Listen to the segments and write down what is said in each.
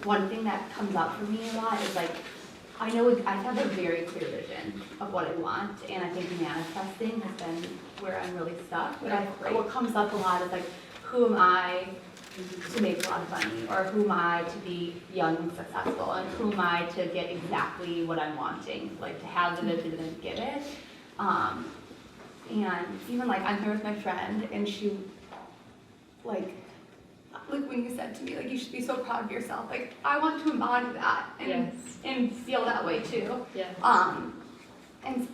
one thing that comes up for me a lot is like, I know I have a very clear vision of what I want, and I think manifesting has been where I'm really stuck. But what comes up a lot is like, who am I to make a lot of money, or who am I to be young and successful, and who am I to get exactly what I'm wanting, like to have the vision and get it. And even like I'm here with my friend, and she like when you said to me, like, you should be so proud of yourself, like I want to embody that and feel that way too. Yes. And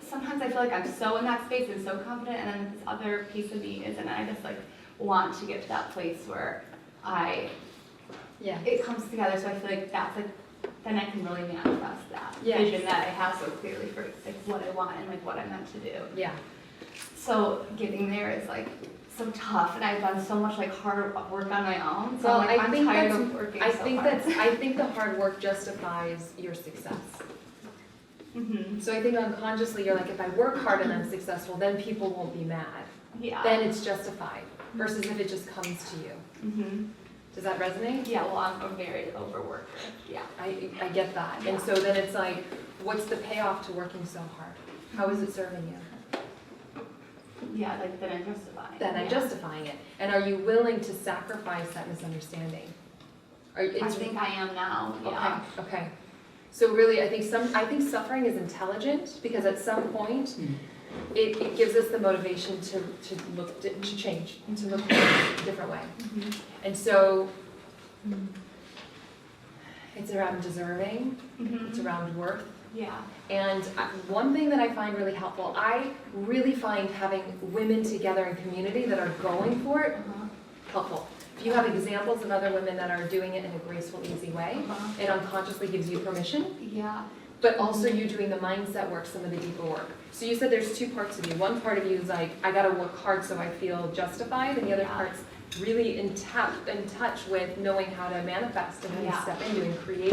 sometimes I feel like I'm so in that space and so confident, and then this other piece of me isn't. I just like want to get to that place where it comes together. So I feel like that's like, then I can really manifest that vision that I have so clearly for like what I want and like what I'm meant to do. Yeah. So getting there is like so tough, and I've done so much like hard work on my own. So Well, like, I'm tired of working so hard. I think the hard work justifies your success. Mm-hmm. So I think unconsciously you're like, if I work hard and I'm successful, then people won't be mad. Yeah. Then it's justified. Versus if it just comes to you. Mm-hmm. Does that resonate? Yeah. Well, I'm a very overworker. Yeah. I get that. Yeah. And so then it's like, what's the payoff to working so hard? How is it serving you? Yeah, like then I'm justifying. Then I'm justifying it. And are you willing to sacrifice that misunderstanding? I think I am now. Yeah. Okay. So really, I think suffering is intelligent, because at some point, it gives us the motivation to change, to look at a different way. Mm-hmm. And so it's around deserving. Mm-hmm. It's around worth. Yeah. And one thing that I find really helpful, I really find having women together in community that are going for it helpful. If you have examples of other women that are doing it in a graceful, easy way, it unconsciously gives you permission. Yeah. But also you doing the mindset work, some of the deeper work. So you said there's two parts of you. One part of you is like, I gotta work hard so I feel justified, and the other part's really in touch with knowing how to manifest and how to step into and create.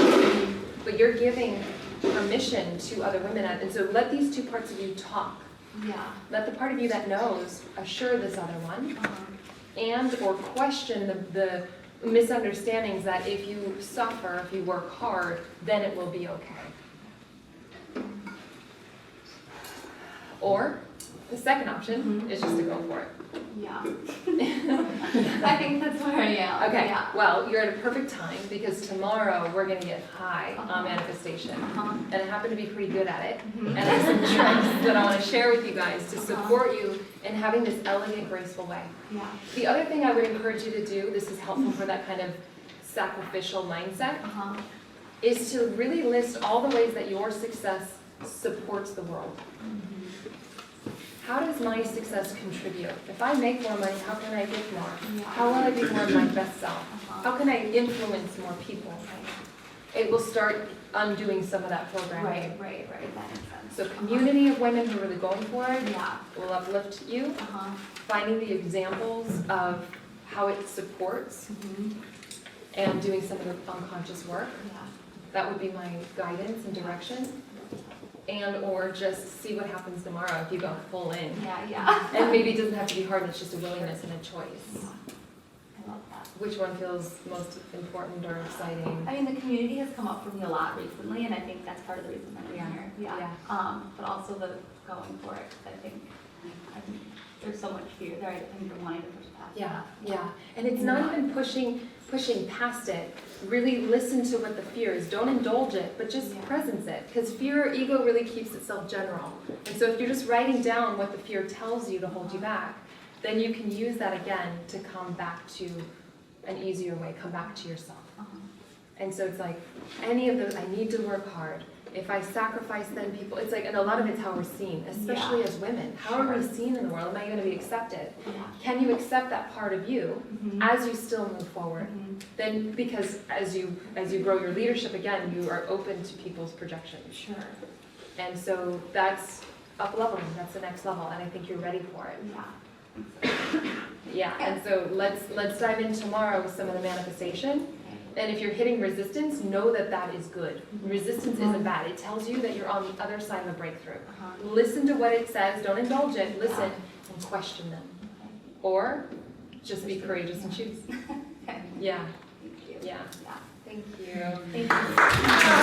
But you're giving permission to other women, and so let these two parts of you talk. Yeah. Let the part of you that knows assure this other one, and or question the misunderstandings that if you suffer, if you work hard, then it will be okay. Or the second option is just to go for it. Yeah. I think that's where I am. Okay. Yeah. Well, you're at a perfect time, because tomorrow we're going to get high on manifestation, and I happen to be pretty good at it. And I have some tricks that I want to share with you guys to support you in having this elegant, graceful way. Yeah. The other thing I would encourage you to do, this is helpful for that kind of sacrificial mindset, is to really list all the ways that your success supports the world. How does my success contribute? If I make more money, how can I give more? Yeah. How will I be more of my best self? How can I influence more people? It will start undoing some of that programming. Right. That makes sense. So community of women who are really going for it will uplift you. Finding the examples of how it supports and doing some of the unconscious work. That would be my guidance and direction. And or just see what happens tomorrow if you go full in. Yeah. And maybe it doesn't have to be hard, it's just a willingness and a choice. I love that. Which one feels most important or exciting? I mean, the community has come up for me a lot recently, and I think that's part of the reason that I'm here. Yeah. But also the going for it, because I think there's so much fear there. I think I'm wanting to push past that. Yeah. And it's not even pushing past it. Really listen to what the fear is. Don't indulge it, but just presence it. Because fear, ego really keeps itself general. And so if you're just writing down what the fear tells you to hold you back, then you can use that again to come back to an easier way, come back to yourself. And so it's like, any of those, I need to work hard. If I sacrifice, then people, it's like, and a lot of it's how we're seen, especially as women. How are we seen in the world? Am I going to be accepted? Can you accept that part of you as you still move forward? Then, because as you grow your leadership again, you are open to people's projections. Sure. And so that's up leveling. That's the next level, and I think you're ready for it. Yeah. And so let's dive in tomorrow with some of the manifestation. And if you're hitting resistance, know that that is good. Resistance isn't bad. It tells you that you're on the other side of a breakthrough. Listen to what it says. Don't indulge it. Listen and question them. Or just be courageous and choose. Yeah. Thank you. Yeah. Thank you. you. Thank you.